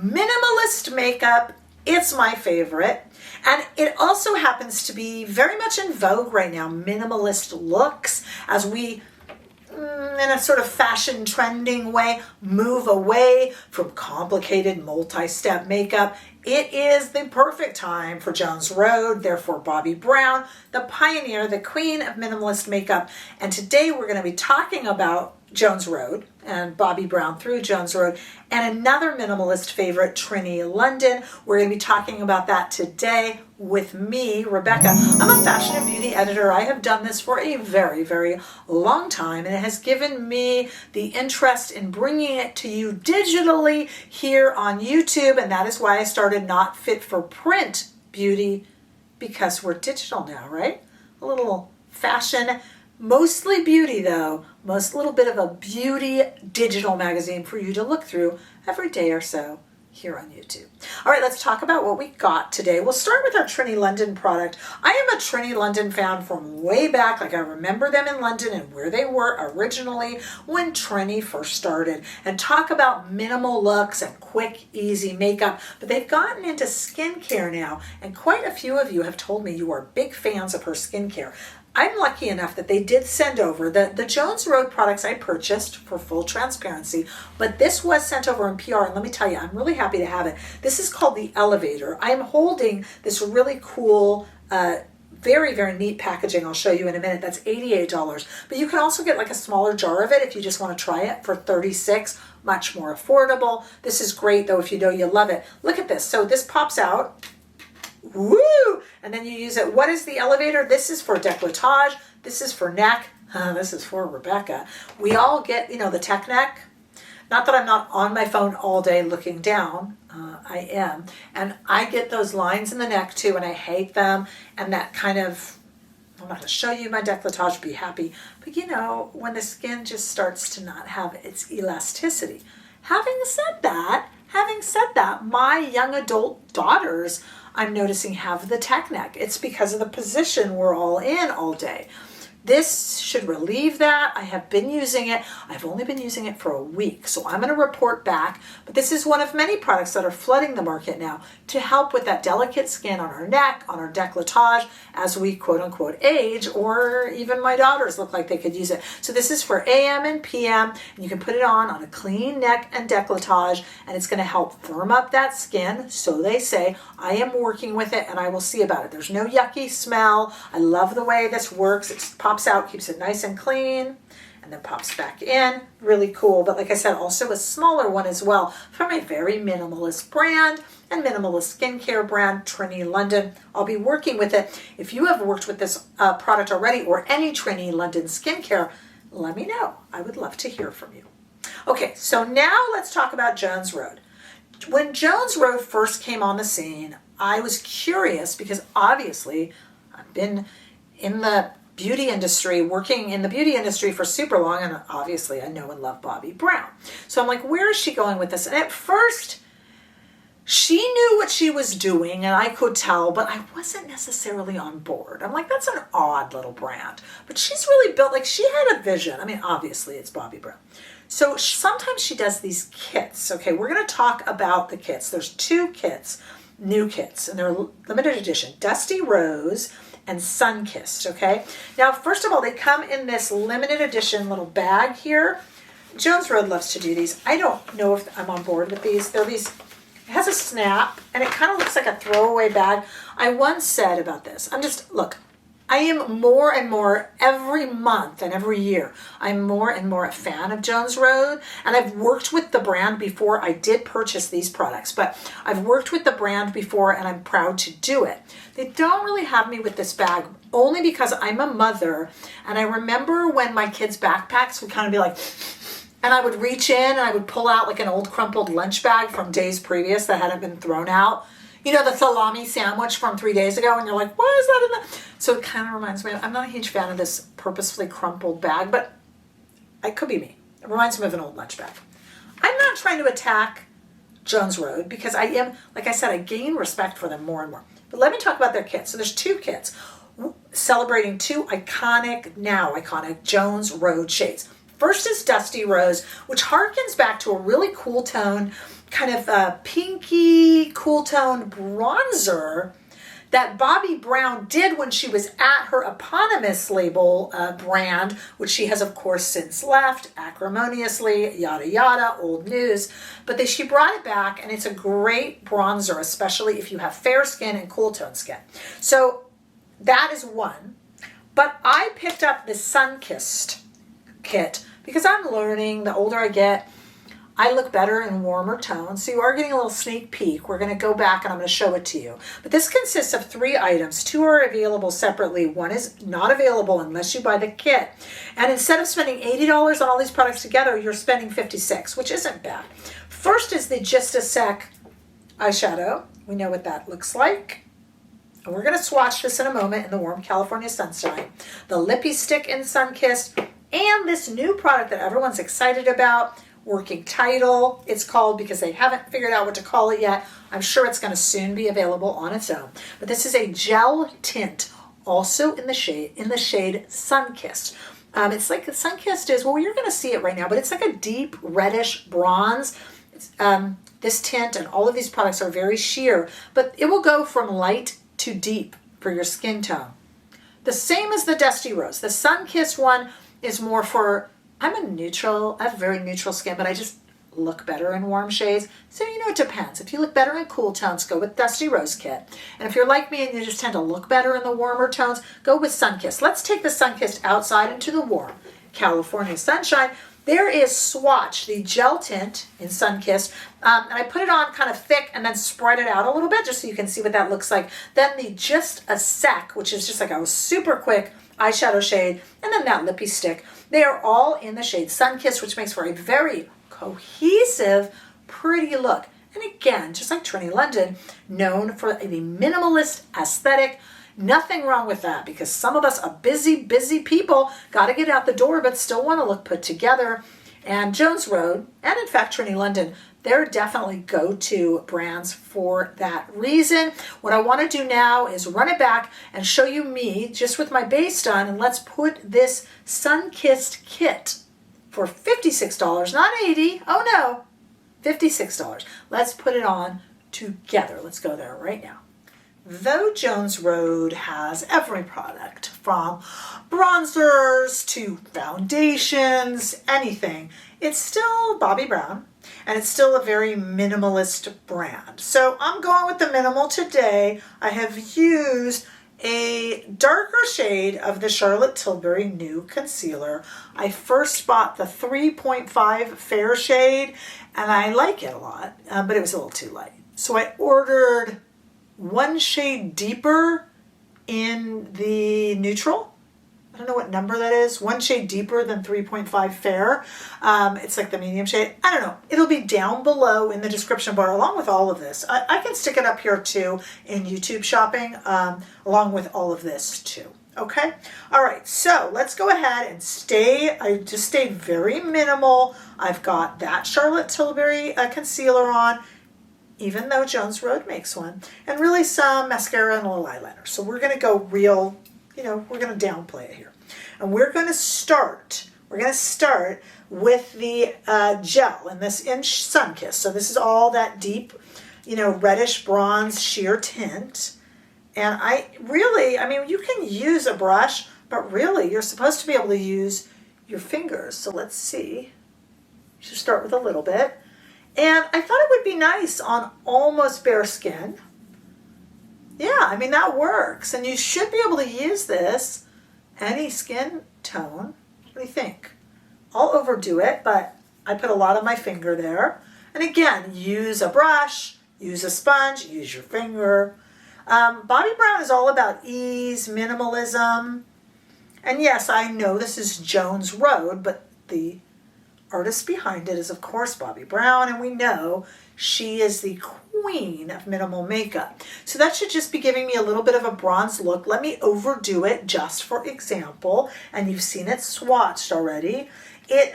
Minimalist makeup, it's my favorite. And it also happens to be very much in vogue right now, minimalist looks, as we, in a sort of fashion trending way, move away from complicated multi-step makeup. It is the perfect time for Jones Road, therefore Bobbi Brown, the pioneer, the queen of minimalist makeup. And today we're going to be talking about Jones Road and Bobbi Brown through Jones Road, and another minimalist favorite, Trinny London. We're going to be talking about that today with me, Rebecca. I'm a fashion and beauty editor. I have done this for a very, very long time, and it has given me the interest in bringing it to you digitally here on YouTube, and that is why I started Not Fit for Print Beauty, because we're digital now, right? A little fashion, mostly beauty though, most little bit of a beauty digital magazine for you to look through every day or so here on YouTube. All right, let's talk about what we got today. We'll start with our Trinny London product. I am a Trinny London fan from way back. Like, I remember them in London and where they were originally when Trinny first started, and talk about minimal looks and quick, easy makeup. But they've gotten into skincare now, and quite a few of you have told me you are big fans of her skincare. I'm lucky enough that they did send over the Jones Road products I purchased for full transparency, but this was sent over in PR, and let me tell you, I'm really happy to have it. This is called the Elevator. I'm holding this really cool, very, very neat packaging I'll show you in a minute. That's $88, but you can also get like a smaller jar of it if you just want to try it for $36, much more affordable. This is great though if you know you love it. Look at this. So this pops out. Woo! And then you use it. What is the Elevator? This is for décolletage. This is for neck. This is for Rebecca. We all get, the tech neck. Not that I'm not on my phone all day looking down. I am. And I get those lines in the neck too, and I hate them. And that kind of, I'm not going to show you my décolletage, be happy. But when the skin just starts to not have its elasticity. Having said that, my young adult daughters, I'm noticing, have the tech neck. It's because of the position we're all in all day. This should relieve that. I have been using it. I've only been using it for a week, so I'm going to report back. But this is one of many products that are flooding the market now to help with that delicate skin on our neck, on our décolletage, as we quote unquote age, or even my daughters look like they could use it. So this is for AM and PM, and you can put it on a clean neck and décolletage, and it's going to help firm up that skin, so they say. I am working with it, and I will see about it. There's no yucky smell. I love the way this works. It pops out, keeps it nice and clean, and then pops back in. Really cool. But like I said, also a smaller one as well from a very minimalist brand and minimalist skincare brand, Trinny London. I'll be working with it. If you have worked with this product already, or any Trinny London skincare, let me know. I would love to hear from you. Okay, so now let's talk about Jones Road. When Jones Road first came on the scene, I was curious because obviously I've been in the beauty industry, working in the beauty industry for super long, and obviously I know and love Bobbi Brown. So I'm like, where is she going with this? And at first, she knew what she was doing, and I could tell, but I wasn't necessarily on board. I'm like, that's an odd little brand. But she's really built, like, she had a vision. I mean, obviously it's Bobbi Brown. So sometimes she does these kits. Okay, we're going to talk about the kits. There's two kits, new kits, and they're limited edition. Dusty Rose and Sunkissed, okay? Now, first of all, they come in this limited edition little bag here. Jones Road loves to do these. I don't know if I'm on board with these. They're these, it has a snap, and it kind of looks like a throwaway bag. I once said about this, look, I am more and more every month and every year. I'm more and more a fan of Jones Road, and I've worked with the brand before. I did purchase these products, but I've worked with the brand before, and I'm proud to do it. They don't really have me with this bag, only because I'm a mother, and I remember when my kids' backpacks would kind of be like, and I would reach in and I would pull out like an old crumpled lunch bag from days previous that hadn't been thrown out. The salami sandwich from 3 days ago, and you're like, what is that in the... So it kind of reminds me, I'm not a huge fan of this purposefully crumpled bag, but it could be me. It reminds me of an old lunch bag. I'm not trying to attack Jones Road because I am, like I said, I gain respect for them more and more. But let me talk about their kits. So there's two kits celebrating two iconic Jones Road shades. First is Dusty Rose, which harkens back to a really cool tone kind of pinky cool tone bronzer that Bobbi Brown did when she was at her eponymous label brand, which she has of course since left, acrimoniously, yada yada, old news. But she brought it back, and it's a great bronzer, especially if you have fair skin and cool tone skin. So that is one. But I picked up the Sunkissed kit because I'm learning, the older I get, I look better in warmer tones. So you are getting a little sneak peek. We're going to go back and I'm going to show it to you. But this consists of 3 items. 2 are available separately. 1 is not available unless you buy the kit. And instead of spending $80 on all these products together, you're spending $56, which isn't bad. First is the Just a Sec eyeshadow. We know what that looks like. And we're going to swatch this in a moment in the warm California sunshine. The Lippy Stick in Sunkissed, and this new product that everyone's excited about, Working Title, it's called, because they haven't figured out what to call it yet. I'm sure it's going to soon be available on its own. But this is a gel tint, also in the shade Sunkissed. It's like Sunkissed is, well, you're going to see it right now, but it's like a deep reddish bronze. This tint and all of these products are very sheer, but it will go from light to deep for your skin tone. The same as the Dusty Rose. The Sunkissed one is more for, I'm a neutral, I have very neutral skin, but I just look better in warm shades. So, you know, it depends. If you look better in cool tones, go with Dusty Rose kit. And if you're like me and you just tend to look better in the warmer tones, go with Sunkissed. Let's take the Sunkissed outside into the warm California sunshine. There is Swatch, the gel tint in Sunkissed. And I put it on kind of thick and then spread it out a little bit just so you can see what that looks like. Then the Just a Sec, which is just like a super quick eyeshadow shade, and then that Lippy Stick. They are all in the shade Sunkissed, which makes for a very cohesive, pretty look. And again, just like Trinny London, known for the minimalist aesthetic. Nothing wrong with that, because some of us are busy people, got to get out the door, but still want to look put together. And Jones Road, and in fact Trinny London, they're definitely go-to brands for that reason. What I want to do now is run it back and show you me just with my base done, and let's put this Sunkissed kit for $56, not $80, oh no, $56. Let's put it on together. Let's go there right now. Though Jones Road has every product from bronzers to foundations, anything, it's still Bobbi Brown, and it's still a very minimalist brand. So I'm going with the minimal today. I have used a darker shade of the Charlotte Tilbury New Concealer. I first bought the 3.5 fair shade, and I like it a lot, but it was a little too light. So I ordered 1 shade deeper in the neutral. I don't know what number that is. 1 shade deeper than 3.5 fair. It's like the medium shade. I don't know. It'll be down below in the description bar along with all of this. I can stick it up here too in YouTube shopping along with all of this too. Okay? All right. So let's go ahead and I just stayed very minimal. I've got that Charlotte Tilbury concealer on, even though Jones Road makes one, and really some mascara and a little eyeliner. So we're going to go real, we're going to downplay it here. And we're going to start with the gel in Sunkissed. So this is all that deep, reddish bronze sheer tint. And you can use a brush, but really you're supposed to be able to use your fingers. So let's see. You should start with a little bit. And I thought it would be nice on almost bare skin. Yeah, that works. And you should be able to use this any skin tone. What do you think? I'll overdo it, but I put a lot of my finger there. And again, use a brush, use a sponge, use your finger. Bobbi Brown is all about ease, minimalism. And yes, I know this is Jones Road, but the artist behind it is, of course, Bobbi Brown, and we know she is the queen of minimal makeup. So that should just be giving me a little bit of a bronze look. Let me overdo it just for example, and you've seen it swatched already.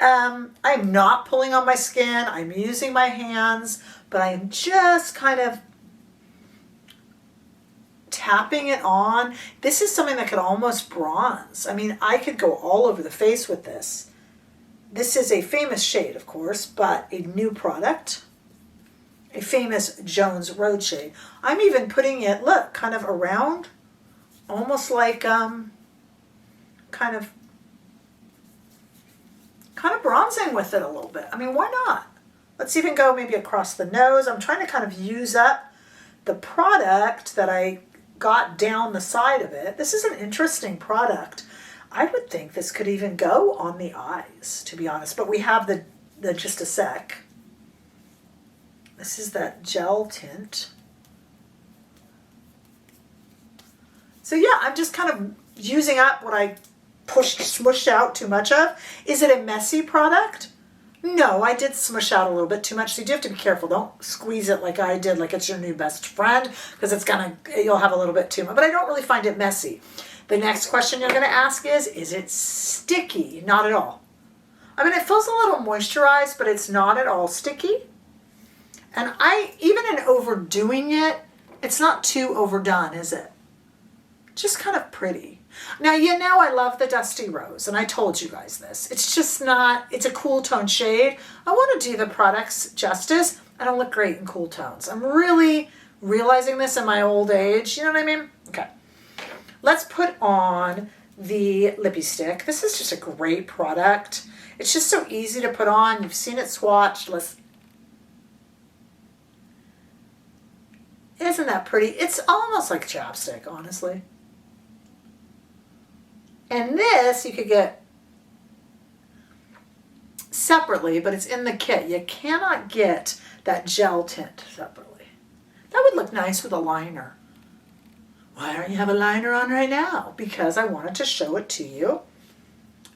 I'm not pulling on my skin. I'm using my hands, but I am just kind of tapping it on. This is something that could almost bronze. I could go all over the face with this. This is a famous shade, of course, but a new product. a famous Jones Road shade. I'm even putting it, look, kind of around, almost like kind of bronzing with it a little bit. I mean, why not? Let's even go maybe across the nose. I'm trying to kind of use up the product that I got down the side of it. This is an interesting product. I would think this could even go on the eyes, to be honest, but we have the Just a Sec. This is that gel tint. So yeah, I'm just kind of using up what I smushed out too much of. Is it a messy product? No, I did smush out a little bit too much, so you do have to be careful. Don't squeeze it like I did, like it's your new best friend, because you'll have a little bit too much, but I don't really find it messy. The next question you're gonna ask is it sticky? Not at all. I mean, it feels a little moisturized, but it's not at all sticky. And even in overdoing it, it's not too overdone, is it? Just kind of pretty. Now, you know I love the Dusty Rose, and I told you guys this. It's just not, it's a cool tone shade. I want to do the products justice. I don't look great in cool tones. I'm really realizing this in my old age. You know what I mean? Okay. Let's put on the lippy stick. This is just a great product. It's just so easy to put on. You've seen it swatched. Isn't that pretty? It's almost like chapstick, honestly. And this you could get separately, but it's in the kit. You cannot get that gel tint separately. That would look nice with a liner. Why don't you have a liner on right now? Because I wanted to show it to you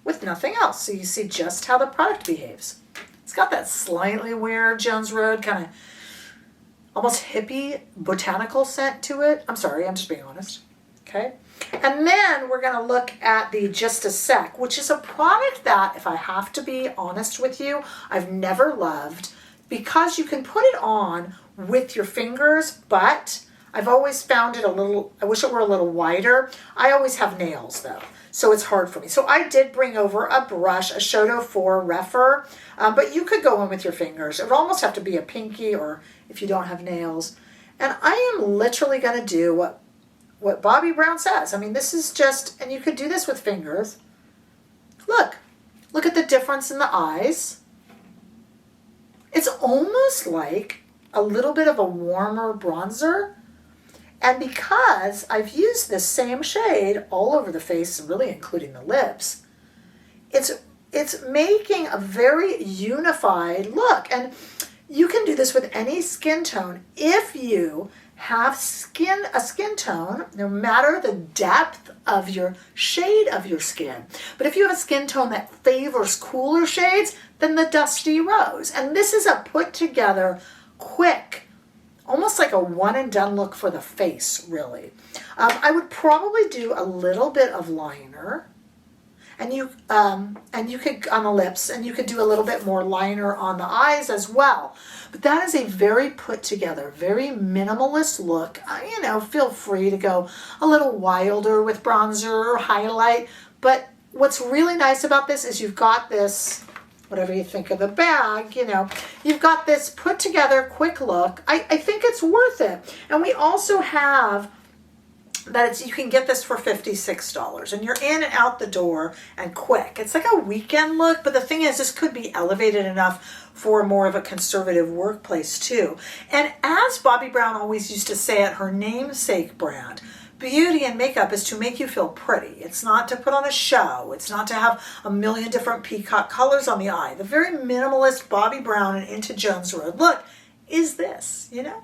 with nothing else, so you see just how the product behaves. It's got that slightly weird Jones Road kind of almost hippie botanical scent to it. I'm sorry, I'm just being honest. Okay. And then we're going to look at the Just a Sec, which is a product that, if I have to be honest with you, I've never loved, because you can put it on with your fingers, but I've always found it a little, I wish it were a little wider. I always have nails though, so it's hard for me. So I did bring over a brush, a Shoto 4 Rephr, but you could go in with your fingers. It would almost have to be a pinky, or if you don't have nails. And I am literally going to do what Bobbi Brown says. I mean, this is just, and you could do this with fingers. Look at the difference in the eyes. It's almost like a little bit of a warmer bronzer. And because I've used this same shade all over the face, really including the lips, it's making a very unified look. And you can do this with any skin tone if you have a skin tone, no matter the depth of your shade of your skin. But if you have a skin tone that favors cooler shades, then the Dusty Rose. And this is a put together, quick, almost like a one and done look for the face, really. I would probably do a little bit of liner, and you could on the lips, and you could do a little bit more liner on the eyes as well. But that is a very put together, very minimalist look. You know, feel free to go a little wilder with bronzer or highlight. But what's really nice about this is you've got this, whatever you think of the bag, you know, you've got this put together quick look. I think it's worth it. And we also have that you can get this for $56 and you're in and out the door and quick. It's like a weekend look, but the thing is, this could be elevated enough for more of a conservative workplace too. And as Bobbi Brown always used to say at her namesake brand, beauty and makeup is to make you feel pretty. It's not to put on a show. It's not to have a million different peacock colors on the eye. The very minimalist Bobbi Brown and Into Jones Road look is this, you know?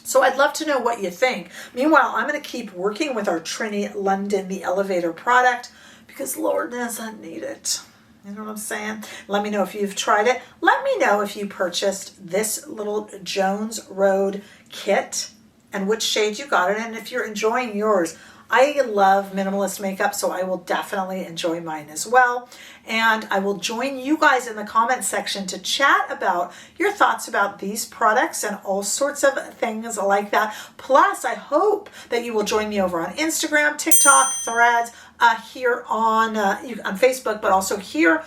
So I'd love to know what you think. Meanwhile, I'm going to keep working with our Trinny London, the Elevator product, because Lord knows I need it. You know what I'm saying? Let me know if you've tried it. Let me know if you purchased this little Jones Road kit and which shade you got it in, and if you're enjoying yours. I love minimalist makeup, so I will definitely enjoy mine as well. And I will join you guys in the comment section to chat about your thoughts about these products and all sorts of things like that. Plus, I hope that you will join me over on Instagram, TikTok, Threads, here on Facebook, but also here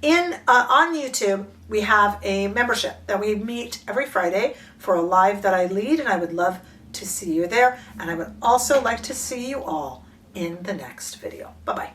On YouTube, we have a membership that we meet every Friday for a live that I lead, and I would love to see you there. And I would also like to see you all in the next video. Bye-bye.